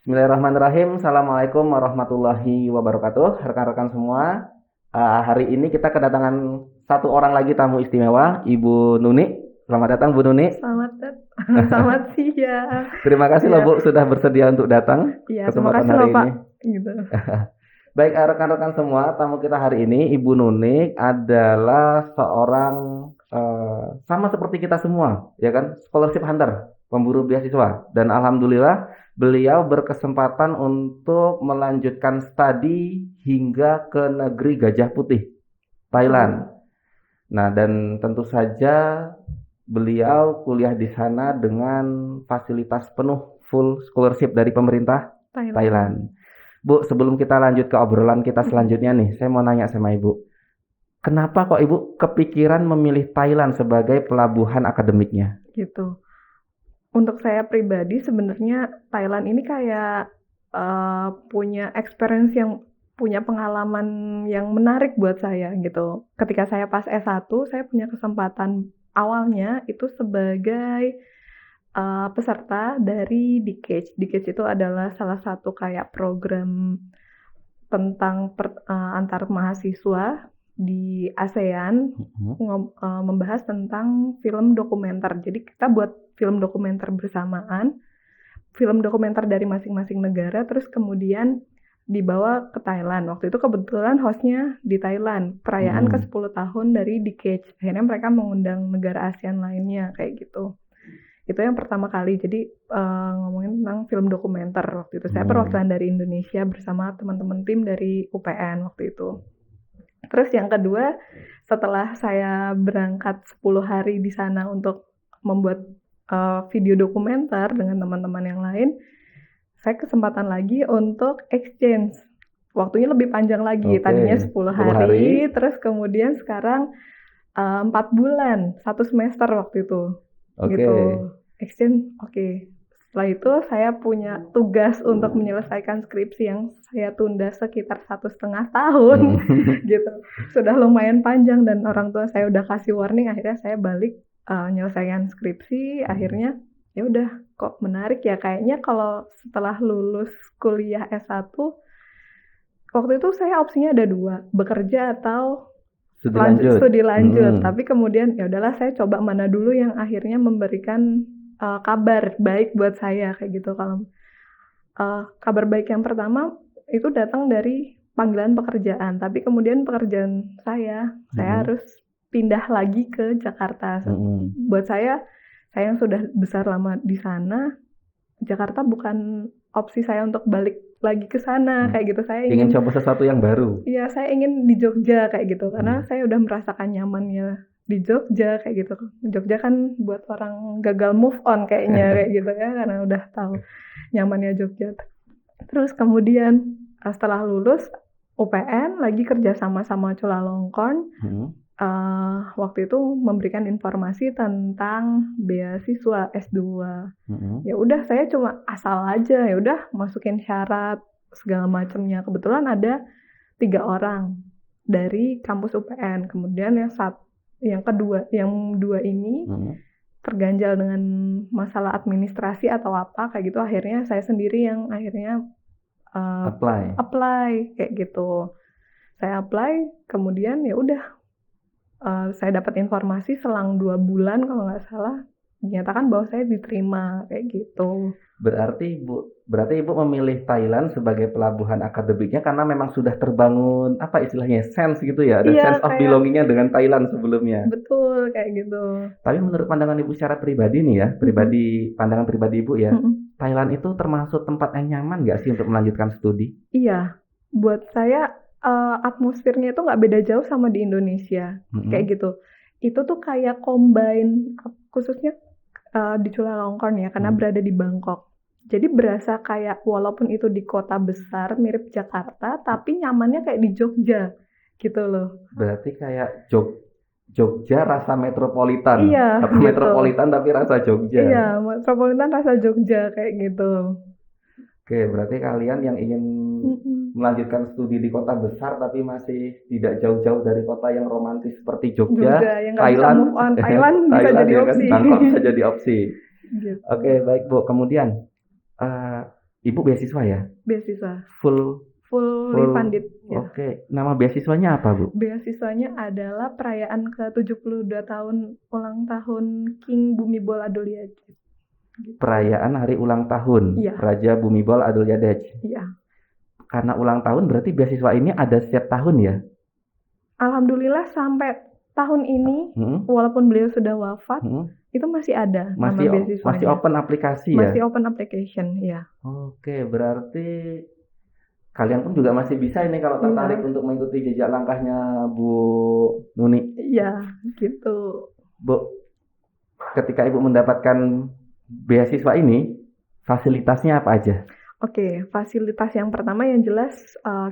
Bismillahirrahmanirrahim. Assalamualaikum warahmatullahi wabarakatuh. Rekan-rekan semua, hari ini kita kedatangan satu orang lagi tamu istimewa, Ibu Nuni. Selamat datang, Bu Nuni. Selamat siang. Terima kasih loh Iya, Bu sudah bersedia untuk datang iya, terima kesempatan kasih hari loh Pak. ini. Gitu. Baik, rekan-rekan semua, tamu kita hari ini, Ibu Nuni adalah seorang sama seperti kita semua, ya kan, scholarship hunter, pemburu beasiswa, dan alhamdulillah beliau berkesempatan untuk melanjutkan studi hingga ke negeri Gajah Putih, Thailand. Nah, dan tentu saja beliau kuliah di sana dengan fasilitas penuh full scholarship dari pemerintah Thailand. Thailand. Bu, sebelum kita lanjut ke obrolan kita selanjutnya nih, saya mau nanya sama Ibu. Kenapa kok Ibu kepikiran memilih Thailand sebagai pelabuhan akademiknya? Gitu. Untuk saya pribadi sebenarnya Thailand ini kayak punya experience punya pengalaman yang menarik buat saya gitu. Ketika saya pas S1, saya punya kesempatan awalnya itu sebagai peserta dari DKAGE. DKAGE itu adalah salah satu kayak program tentang antar mahasiswa di ASEAN membahas tentang film dokumenter. Jadi kita buat film dokumenter bersamaan, film dokumenter dari masing-masing negara, terus kemudian dibawa ke Thailand. Waktu itu kebetulan hostnya di Thailand, perayaan ke-10 tahun dari DKAGE. Akhirnya mereka mengundang negara ASEAN lainnya kayak gitu. Itu yang pertama kali. Jadi ngomongin tentang film dokumenter waktu itu. Saya perwakilan dari Indonesia bersama teman-teman tim dari UPN waktu itu. Terus yang kedua, setelah saya berangkat 10 hari di sana untuk membuat video dokumenter dengan teman-teman yang lain, saya kesempatan lagi untuk exchange. Waktunya lebih panjang lagi, tadinya 10 hari, terus kemudian sekarang 4 bulan, 1 semester waktu itu. Gitu. Exchange, oke. Setelah itu saya punya tugas untuk menyelesaikan skripsi yang saya tunda sekitar 1,5 tahun. Gitu. Sudah lumayan panjang dan orang tua saya udah kasih warning, akhirnya saya balik menyelesaikan skripsi. Akhirnya ya udah, kok menarik ya, kayaknya kalau setelah lulus kuliah S1 waktu itu saya opsinya ada 2, bekerja atau studi lanjut. Tapi kemudian ya udahlah, saya coba mana dulu yang akhirnya memberikan kabar baik buat saya kayak gitu. Kalau kabar baik yang pertama itu datang dari panggilan pekerjaan, tapi kemudian pekerjaan saya harus pindah lagi ke Jakarta. Buat saya yang sudah besar lama di sana, Jakarta bukan opsi saya untuk balik lagi ke sana kayak gitu. Saya ingin coba sesuatu yang baru. Iya, saya ingin di Jogja kayak gitu, karena saya udah merasakan nyamannya di Jogja kayak gitu. Jogja kan buat orang gagal move on kayaknya kayak gitu ya, karena udah tahu nyamannya Jogja. Terus kemudian setelah lulus UPN lagi kerja sama Chulalongkorn. Waktu itu memberikan informasi tentang beasiswa S2. Ya udah, saya cuma asal aja, ya udah masukin syarat segala macamnya. Kebetulan ada 3 orang dari kampus UPN. Kemudian yang dua ini terganjal dengan masalah administrasi atau apa kayak gitu. Akhirnya saya sendiri yang akhirnya apply kayak gitu. Saya apply, kemudian ya udah, saya dapat informasi selang 2 bulan kalau nggak salah, dinyatakan bahwa saya diterima kayak gitu. Berarti Ibu memilih Thailand sebagai pelabuhan akademiknya karena memang sudah terbangun apa istilahnya sense gitu ya, ada sense of belongingnya dengan Thailand sebelumnya. Betul kayak gitu. Tapi menurut pandangan Ibu secara pribadi nih ya, pandangan pribadi Ibu ya, Thailand itu termasuk tempat yang nyaman nggak sih untuk melanjutkan studi? Iya, buat saya atmosfernya itu nggak beda jauh sama di Indonesia kayak gitu. Itu tuh kayak combine, khususnya di Chulalongkorn ya, karena berada di Bangkok. Jadi berasa kayak walaupun itu di kota besar mirip Jakarta, tapi nyamannya kayak di Jogja gitu loh. Berarti kayak Jogja rasa metropolitan. Iya, Atau gitu. metropolitan tapi rasa Jogja. Iya, metropolitan rasa Jogja kayak gitu. Oke, berarti kalian yang ingin melanjutkan studi di kota besar tapi masih tidak jauh-jauh dari kota yang romantis seperti Jogja, yang nggak bisa move on. Thailand bisa jadi opsi. Bangkok bisa jadi opsi. Gitu. Oke, baik Bu. Kemudian Ibu beasiswa ya? beasiswa, Full fully full. funded ya. Oke. Nama beasiswanya apa, Bu? Beasiswanya adalah perayaan ke-72 tahun ulang tahun King Bhumibol Adulyadej. Gitu. Perayaan hari ulang tahun Iya, Raja Bhumibol Adulyadej. iya. Karena ulang tahun berarti beasiswa ini ada setiap tahun ya? Alhamdulillah sampai tahun ini, Hmm? walaupun beliau sudah wafat, Hmm? itu masih ada nama Masih beasiswanya. open aplikasi ya? Masih open application, ya. Oke, berarti kalian pun juga masih bisa ini kalau tertarik Iya, untuk mengikuti jejak langkahnya Bu Nuni. iya, gitu. Bu, ketika Ibu mendapatkan beasiswa ini, fasilitasnya apa aja? Oke, fasilitas yang pertama yang jelas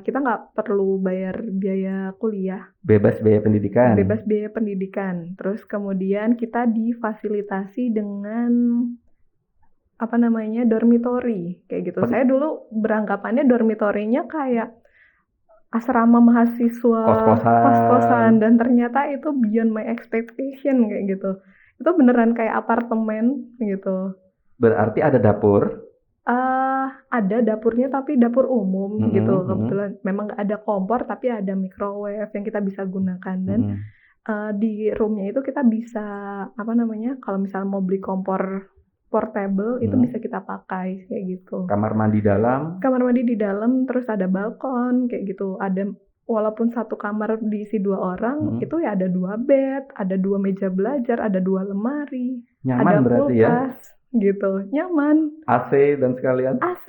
kita nggak perlu bayar biaya kuliah, Bebas biaya pendidikan. bebas biaya pendidikan. Terus kemudian kita difasilitasi dengan apa namanya dormitory kayak gitu. Pen- Saya dulu beranggapannya dormitorinya kayak asrama mahasiswa Kos-kosan. kos-kosan dan ternyata itu beyond my expectation kayak gitu. Itu beneran kayak apartemen gitu. Berarti ada dapur. Ada dapurnya tapi dapur umum Mm-mm, gitu. mm-mm. Kebetulan memang nggak ada kompor tapi ada microwave yang kita bisa gunakan dan Mm-mm. di roomnya itu kita bisa apa namanya kalau misalnya mau beli kompor portable itu bisa kita pakai kayak gitu. Kamar mandi dalam. Kamar mandi di dalam terus ada balkon kayak gitu. Ada walaupun satu kamar diisi 2 orang itu ya ada 2 bed, ada 2 meja belajar, ada 2 lemari, Nyaman ada berarti ya? kulkas gitu. Nyaman, AC dan sekalian. AC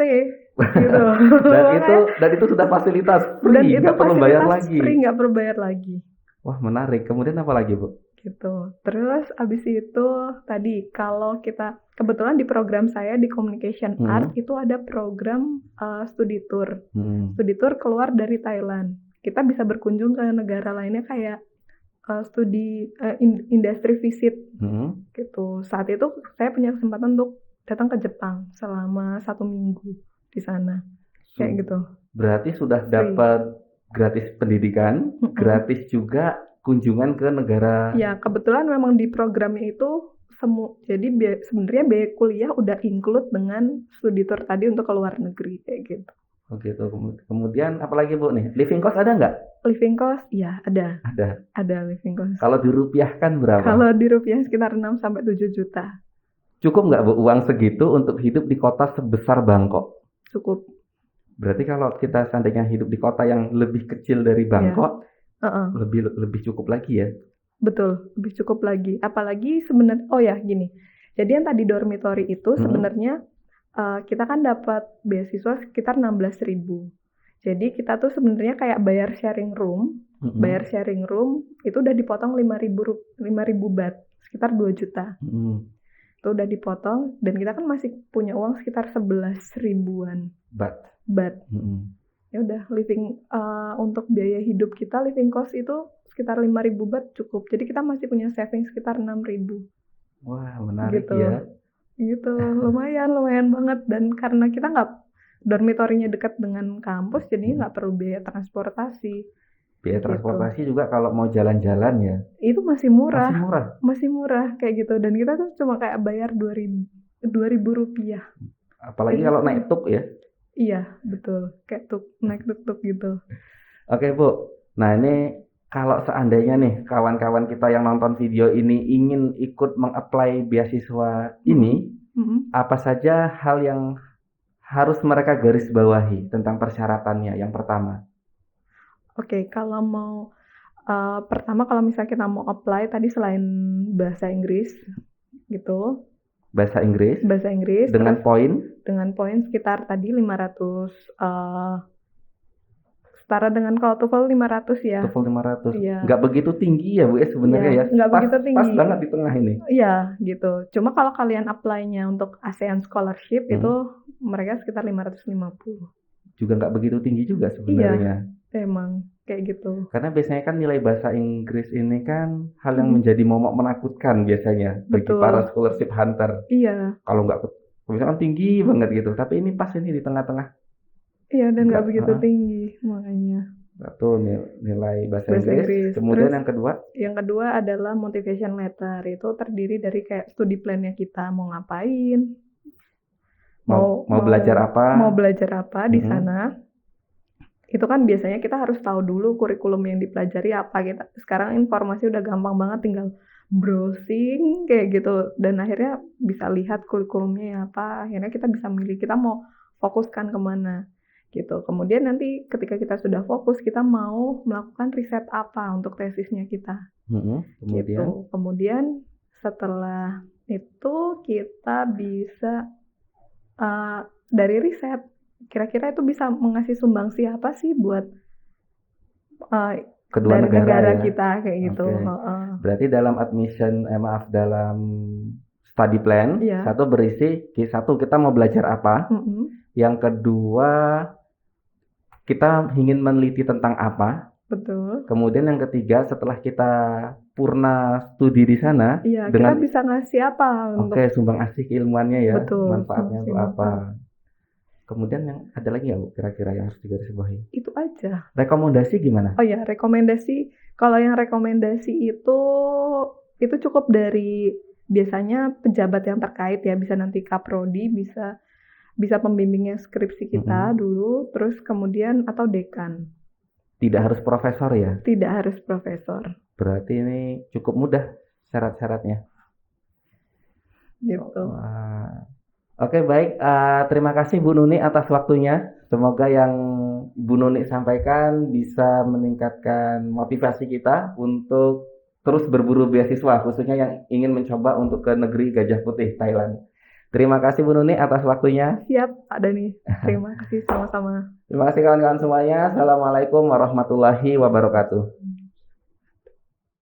gitu. Dan itu sudah fasilitas Dan free, itu nggak perlu bayar fasilitas lagi. free, nggak perlu bayar lagi. Wah, menarik. Kemudian apa lagi, Bu? Gitu. Terus abis itu tadi kalau kita kebetulan di program saya di Communication Art itu ada program studi tour. Studi tour keluar dari Thailand. Kita bisa berkunjung ke negara lainnya kayak studi industri visit gitu. Saat itu saya punya kesempatan untuk datang ke Jepang selama 1 minggu di sana. Kayak gitu. Berarti sudah dapat gratis pendidikan, gratis juga kunjungan ke negara. Ya, kebetulan memang di programnya itu jadi sebenarnya biaya kuliah udah include dengan studi tour tadi untuk ke luar negeri kayak gitu. Oh gitu. Kemudian apalagi Bu nih? Living cost ada nggak? Living cost, ya ada. Ada. Ada living cost. Kalau dirupiahkan berapa? Kalau dirupiah sekitar 6 sampai 7 juta. Cukup nggak Bu uang segitu untuk hidup di kota sebesar Bangkok? Cukup. Berarti kalau kita seandainya hidup di kota yang lebih kecil dari Bangkok, lebih cukup lagi ya? Betul, lebih cukup lagi. Apalagi sebenarnya, oh ya gini. Jadi yang tadi dormitory itu sebenarnya kita kan dapat beasiswa sekitar 16.000. Jadi kita tuh sebenarnya kayak bayar sharing room. Bayar sharing room itu udah dipotong 5.000 baht, sekitar 2 juta. Itu udah dipotong dan kita kan masih punya uang sekitar 11.000-an baht. Ya udah living untuk biaya hidup kita living cost itu sekitar 5.000 baht cukup. Jadi kita masih punya saving sekitar 6.000. Wah, menarik gitu. ya. Gitu, lumayan banget. Dan karena kita nggak dormitorinya dekat dengan kampus, jadi nggak perlu biaya transportasi. Biaya transportasi juga kalau mau jalan-jalan ya. Itu masih murah. Masih murah kayak gitu. Dan kita tuh cuma kayak bayar 2.000 rupiah. Apalagi jadi, kalau naik tuk ya. Iya, betul. Kayak naik tuk-tuk gitu. Oke, Bu. Nah, ini kalau seandainya nih kawan-kawan kita yang nonton video ini ingin ikut meng-apply beasiswa ini, apa saja hal yang harus mereka garis bawahi tentang persyaratannya yang pertama? Oke, kalau mau pertama kalau misalnya kita mau apply tadi selain bahasa Inggris gitu. Bahasa Inggris dengan poin sekitar tadi 500 setara dengan kalau TOEFL 500 ya. TOEFL 500. Iya. Nggak begitu tinggi ya Bu ya sebenarnya ya. Nggak begitu tinggi. Pas banget di tengah ini. Iya gitu. Cuma kalau kalian apply-nya untuk ASEAN Scholarship itu mereka sekitar 550. Juga nggak begitu tinggi juga sebenarnya. Iya, emang kayak gitu. Karena biasanya kan nilai bahasa Inggris ini kan hal yang menjadi momok menakutkan biasanya bagi para scholarship hunter. Iya. Kalau nggak misalkan tinggi banget gitu, tapi ini pas ini di tengah-tengah. Iya, dan nggak begitu tinggi makanya. Satu nilai bahasa Inggris. Kemudian terus, yang kedua adalah motivation letter. Itu terdiri dari kayak studi plan-nya kita mau ngapain. mau belajar apa? mau belajar apa di Mm-mm. sana. Itu kan biasanya kita harus tahu dulu kurikulum yang dipelajari apa kita. Sekarang informasi udah gampang banget, tinggal browsing kayak gitu dan akhirnya bisa lihat kurikulumnya apa. Akhirnya kita bisa milih kita mau fokuskan kemana gitu. Kemudian nanti ketika kita sudah fokus, kita mau melakukan riset apa untuk tesisnya kita Kemudian gitu. Kemudian setelah itu kita bisa dari riset kira-kira itu bisa mengasih sumbangsi apa sih buat kedua dari negara negara ya. kita kayak gitu. Oke. Heeh. Berarti dalam dalam study plan, Iya. satu berisi satu kita mau belajar apa, Mm-mm. yang kedua kita ingin meneliti tentang apa, Betul. kemudian yang ketiga setelah kita purna studi di sana Iya, dengan kita bisa ngasih apa untuk sumbang asih keilmuannya ya, betul manfaatnya untuk maksimal. apa. Kemudian yang ada lagi nggak Bu, kira-kira yang harus digarisbawahi? Itu aja. Rekomendasi gimana? Oh ya, rekomendasi. Kalau yang rekomendasi itu cukup dari biasanya pejabat yang terkait ya, bisa nanti kaprodi, bisa pembimbingnya skripsi kita dulu, terus kemudian atau dekan. Tidak harus profesor ya? Tidak harus profesor. Berarti ini cukup mudah syarat-syaratnya. Gitu. Oke, baik. Terima kasih Bu Nuni atas waktunya. Semoga yang Bu Nuni sampaikan bisa meningkatkan motivasi kita untuk terus berburu beasiswa, khususnya yang ingin mencoba untuk ke negeri Gajah Putih, Thailand. Terima kasih Bu Nuni atas waktunya. Siap, Pak Dani. Terima kasih sama-sama. Terima kasih kawan-kawan semuanya. Assalamualaikum warahmatullahi wabarakatuh.